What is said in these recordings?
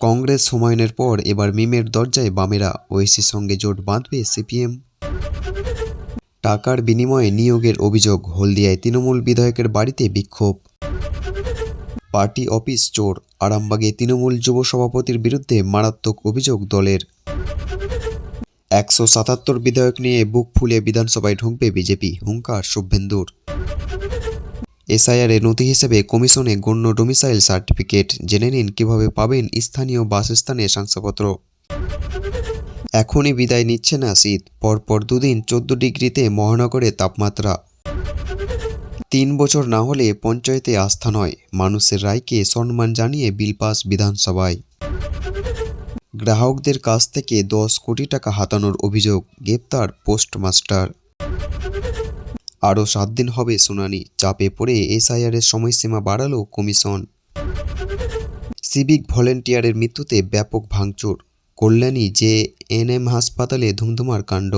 কংগ্রেস হুমায়ুনের পর এবার মিমের দরজায় বামেরা, ওয়েসির সঙ্গে জোট বাঁধবে সিপিএম। টাকার বিনিময়ে নিয়োগের অভিযোগ, হলদিয়ায় তৃণমূল বিধায়কের বাড়িতে বিক্ষোভ। পার্টি অফিস চোর, আরামবাগে তৃণমূল যুব সভাপতির বিরুদ্ধে মারাত্মক অভিযোগ দলের। 177 বিধায়ক নিয়ে বুক ফুলে বিধানসভায় ঢুকবে বিজেপি, হুঙ্কার শুভেন্দুর। এসআইআর এর নথি হিসেবে কমিশনে গণ্য ডোমিসাইল সার্টিফিকেট, জেনে নিন কিভাবে পাবেন স্থানীয় বাসস্থানে শংসাপত্র। এখনই বিদায় নিচ্ছে না শীত, পরপর দুদিন 14 ডিগ্রিতে মহানগরে তাপমাত্রা। 3 বছর না হলে পঞ্চায়েতে আস্থা নয়, মানুষের রায়কে সম্মান জানিয়ে বিল পাস বিধানসভায়। গ্রাহকদের কাছ থেকে 10 কোটি টাকা হাতানোর অভিযোগ, গ্রেপ্তার পোস্টমাস্টার। আরও 7 দিন হবে শুনানি, চাপে পড়ে এসআইআর এর সময়সীমা বাড়ালো কমিশন। সিভিক ভলেন্টিয়ারের মৃত্যুতে ব্যাপক ভাঙচুর, কল্যাণী জেএনএম হাসপাতালে ধুমধুমার কাণ্ড।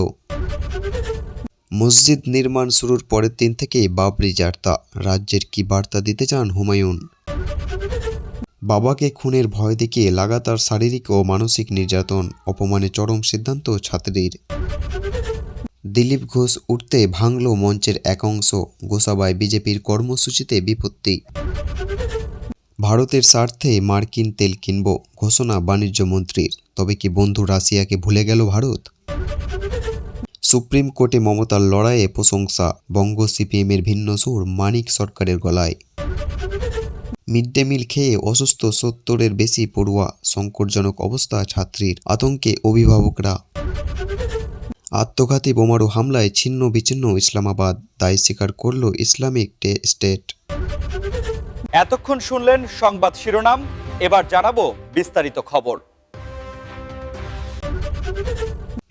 মসজিদ নির্মাণ শুরুর পরের দিন থেকেই বাবরি যাত্রা, রাজ্যের কি বার্তা দিতে চান হুমায়ুন? বাবাকে খুনের ভয় দেখিয়ে লাগাতার শারীরিক ও মানসিক নির্যাতন, অপমানে চরম সিদ্ধান্ত ছাত্রীর। দিলীপ ঘোষ উঠতে ভাঙল মঞ্চের এক অংশ, গোসাবায় বিজেপির কর্মসূচিতে বিপত্তি। ভারতের স্বার্থে মার্কিন তেল কিনব, ঘোষণা বাণিজ্য মন্ত্রীর। তবে কি বন্ধু রাশিয়াকে ভুলে গেল ভারত? সুপ্রিম কোর্টে মমতার লড়াইয়ে প্রশংসা, বঙ্গ সিপিএমের ভিন্ন সুর মানিক সরকারের গলায়। মিড ডে মিল খেয়ে অসুস্থ 70-এর বেশি পড়ুয়া, সংকটজনক অবস্থা ছাত্রীর, আতঙ্কে অভিভাবকরা। আত্মঘাতী বোমারু হামলায় ছিন্ন বিচ্ছিন্ন ইসলামাবাদ, দায় স্বীকার করল ইসলামিক স্টেট। এতক্ষণ শুনলেন সংবাদ শিরোনাম, এবার জানাবো বিস্তারিত খবর।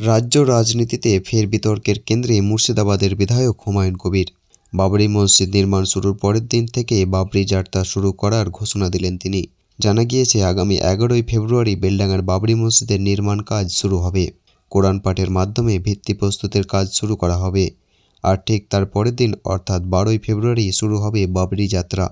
রাজ্য রাজনীতিতে ফের বিতর্কের কেন্দ্রে মুর্শিদাবাদের বিধায়ক হুমায়ুন কবির। বাবরি মসজিদ নির্মাণ শুরুর পরের দিন থেকে বাবরি যাত্রা শুরু করার ঘোষণা দিলেন তিনি। জানা গিয়েছে আগামী 11ই ফেব্রুয়ারি বেলডাঙ্গার বাবরি মসজিদের নির্মাণ কাজ শুরু হবে। কোরআন পাঠের মাধ্যমে ভিত্তি প্রস্তুতের কাজ শুরু করা হবে। আর ঠিক তার পরের দিন অর্থাৎ 12ই ফেব্রুয়ারি শুরু হবে বাবরি যাত্রা।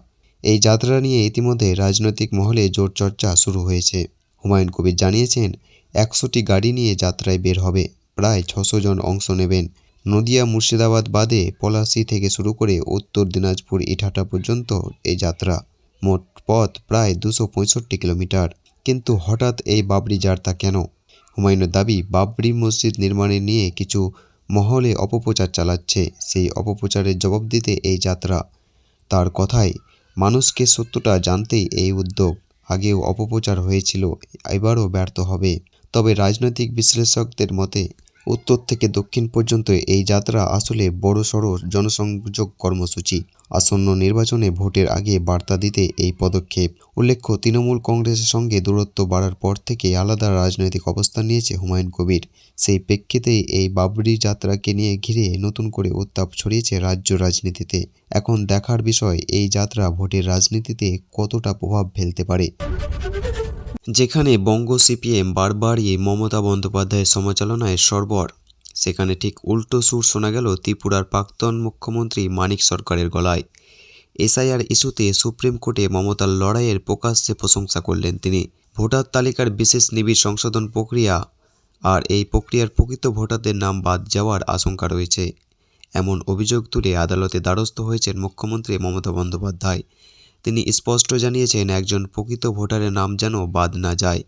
এই যাত্রা নিয়ে ইতিমধ্যে রাজনৈতিক মহলে জোর চর্চা শুরু হয়েছে। হুমায়ুন কবির জানিয়েছেন 100টি গাড়ি নিয়ে যাত্রায় বের হবে, প্রায় 600 জন অংশ নেবেন। নদিয়া মুর্শিদাবাদ বাদে পলাশী থেকে শুরু করে উত্তর দিনাজপুর ইটাহাটা পর্যন্ত এই যাত্রা। মোট পথ প্রায় 265 কিলোমিটার। কিন্তু হঠাৎ এই বাবরি যাত্রা কেন? হুমায়ুনের দাবি, বাবরি মসজিদ নির্মাণে নিয়ে কিছু মহলে অপপ্রচার চালাচ্ছে, সেই অপপ্রচারের জবাব দিতে এই যাত্রা। তার কথায়, মানুষকে সত্যটা জানতেই এই উদ্যোগ। আগেও অপপ্রচার হয়েছিল, এবারও ব্যর্থ হবে। তবে রাজনৈতিক বিশ্লেষকদের মতে উত্তর থেকে দক্ষিণ পর্যন্ত এই যাত্রা আসলে বড়সড় জনসংযোগ কর্মসূচি। আসন্ন নির্বাচনে ভোটের আগে বার্তা দিতে এই পদক্ষেপ। উল্লেখ্য, তৃণমূল কংগ্রেসের সঙ্গে দূরত্ব বাড়ার পর থেকে আলাদা রাজনৈতিক অবস্থান নিয়েছে হুমায়ুন কবির। সেই প্রেক্ষিতেই এই বাবরি যাত্রাকে নিয়ে ঘিরে নতুন করে উত্তাপ ছড়িয়েছে রাজ্য রাজনীতিতে। এখন দেখার বিষয় এই যাত্রা ভোটের রাজনীতিতে কতটা প্রভাব ফেলতে পারে। যেখানে বঙ্গ সিপিএম বারবারই মমতা বন্দ্যোপাধ্যায়ের সমালোচনায় সরবর, সেখানে ঠিক উল্টো সুর শোনা গেল ত্রিপুরার প্রাক্তন মুখ্যমন্ত্রী মানিক সরকারের গলায়। এসআইআর ইস্যুতে সুপ্রিম কোর্টে মমতার লড়াইয়ের প্রকাশ্যে প্রশংসা করলেন তিনি। ভোটার তালিকার বিশেষ নিবিড় সংশোধন প্রক্রিয়া, আর এই প্রক্রিয়ার প্রকৃত ভোটারদের নাম বাদ যাওয়ার আশঙ্কা রয়েছে, এমন অভিযোগ তুলে আদালতে দ্বারস্থ হয়েছেন মুখ্যমন্ত্রী মমতা বন্দ্যোপাধ্যায়। তিনি স্পষ্ট জানিয়েছেন, একজন প্রকৃত ভোটারের নাম যেন বাদ না যায়,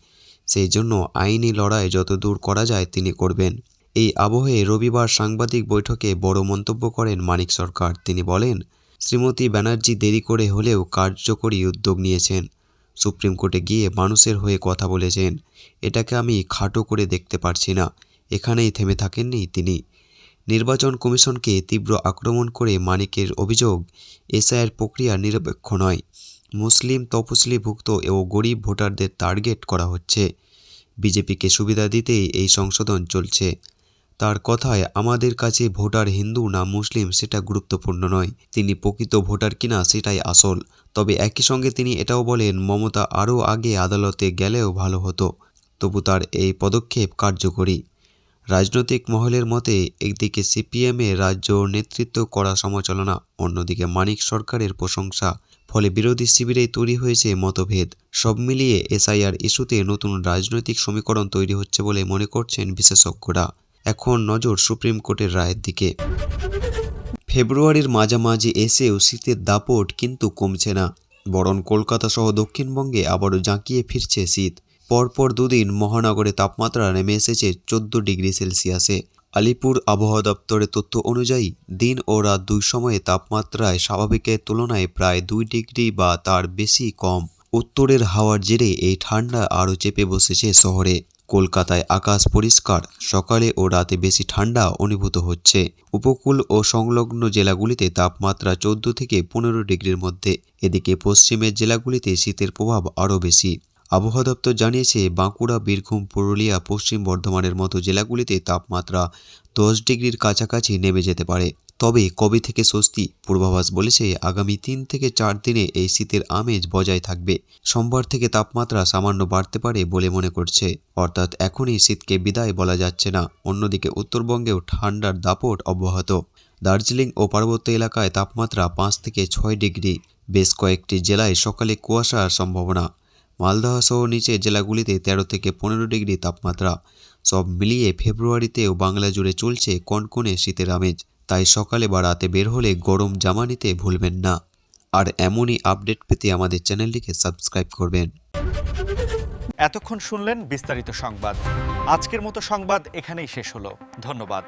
সেই জন্য আইনি লড়াই যত দূর করা যায় তিনি করবেন। এই আবহে রবিবার সাংবাদিক বৈঠকে বড় মন্তব্য করেন মানিক সরকার। তিনি বলেন, শ্রীমতী ব্যানার্জি দেরি করে হলেও কার্যকরী উদ্যোগ নিয়েছেন, সুপ্রিম কোর্টে গিয়ে মানুষের হয়ে কথা বলেছেন। এটাকে আমি খাটো করে দেখতে পারছি না। এখানেই থেমে থাকেননি তিনি। নির্বাচন কমিশনকে তীব্র আক্রমণ করে মানিকের অভিযোগ, এসআইআর প্রক্রিয়া নিরপেক্ষ নয়, মুসলিম তফসিলিভুক্ত ও গরিব ভোটারদের টার্গেট করা হচ্ছে। বিজেপিকে সুবিধা দিতেই এই সংশোধন চলছে। তার কথায়, আমাদের কাছে ভোটার হিন্দু না মুসলিম সেটা গুরুত্বপূর্ণ নয়, তিনি প্রকৃত ভোটার কিনা সেটাই আসল। তবে একই সঙ্গে তিনি এটাও বলেন, মমতা আরও আগে আদালতে গেলেও ভালো হতো, তবু তার এই পদক্ষেপ কার্যকরী। রাজনৈতিক মহলের মতে, একদিকে সিপিএমের রাজ্য নেতৃত্ব করা সমালোচনা, অন্যদিকে মানিক সরকারের প্রশংসা। ফলে বিরোধী শিবিরেই তৈরি হয়েছে মতভেদ। সব মিলিয়ে এসআইআর ইস্যুতে নতুন রাজনৈতিক সমীকরণ তৈরি হচ্ছে বলে মনে করছেন বিশেষজ্ঞরা। এখন নজর সুপ্রিম কোর্টের রায়ের দিকে। ফেব্রুয়ারির মাঝামাঝি এসেও শীতের দাপট কিন্তু কমছে না, বরং কলকাতা সহ দক্ষিণবঙ্গে আবারও জাঁকিয়ে ফিরছে শীত। পরপর দুদিন মহানগরে তাপমাত্রা নেমে এসেছে 14 ডিগ্রি সেলসিয়াসে। আলিপুর আবহাওয়া দপ্তরের তথ্য অনুযায়ী দিন ও রাত দুই সময়ে তাপমাত্রায় স্বাভাবিকের তুলনায় প্রায় 2 ডিগ্রি বা তার বেশি কম। উত্তরের হাওয়ার জেরে এই ঠান্ডা আরও চেপে বসেছে শহরে। কলকাতায় আকাশ পরিষ্কার, সকালে ও রাতে বেশি ঠান্ডা অনুভূত হচ্ছে। উপকূল ও সংলগ্ন জেলাগুলিতে তাপমাত্রা 14 থেকে 15 ডিগ্রির মধ্যে। এদিকে পশ্চিমের জেলাগুলিতে শীতের প্রভাব আরও বেশি। আবহাওয়া দপ্তর জানিয়েছে, বাঁকুড়া, বীরভূম, পুরুলিয়া, পশ্চিম বর্ধমানের মতো জেলাগুলিতে তাপমাত্রা 10 ডিগ্রির কাছাকাছি নেমে যেতে পারে। তবে কবে থেকে স্বস্তি? পূর্বাভাস বলেছে, আগামী 3 থেকে 4 দিনে এই শীতের আমেজ বজায় থাকবে। সোমবার থেকে তাপমাত্রা সামান্য বাড়তে পারে বলে মনে করছে, অর্থাৎ এখনই শীতকে বিদায় বলা যাচ্ছে না। অন্যদিকে উত্তরবঙ্গেও ঠান্ডার দাপট অব্যাহত। দার্জিলিং ও পার্বত্য এলাকায় তাপমাত্রা 5 থেকে 6 ডিগ্রি। বেশ কয়েকটি জেলায় সকালে কুয়াশার সম্ভাবনা। মালদহ সহ নিচের জেলাগুলিতে 13 থেকে 15 ডিগ্রি তাপমাত্রা। সব মিলিয়ে ফেব্রুয়ারিতেও বাংলা জুড়ে চলছে কনকনে শীতের আমেজ। তাই সকালে বা রাতে বের হলে গরম জামা নিতে ভুলবেন না। আর এমনই আপডেট পেতে আমাদের চ্যানেলটিকে সাবস্ক্রাইব করবেন। এতক্ষণ শুনলেন বিস্তারিত সংবাদ। আজকের মতো সংবাদ এখানেই শেষ হলো। ধন্যবাদ।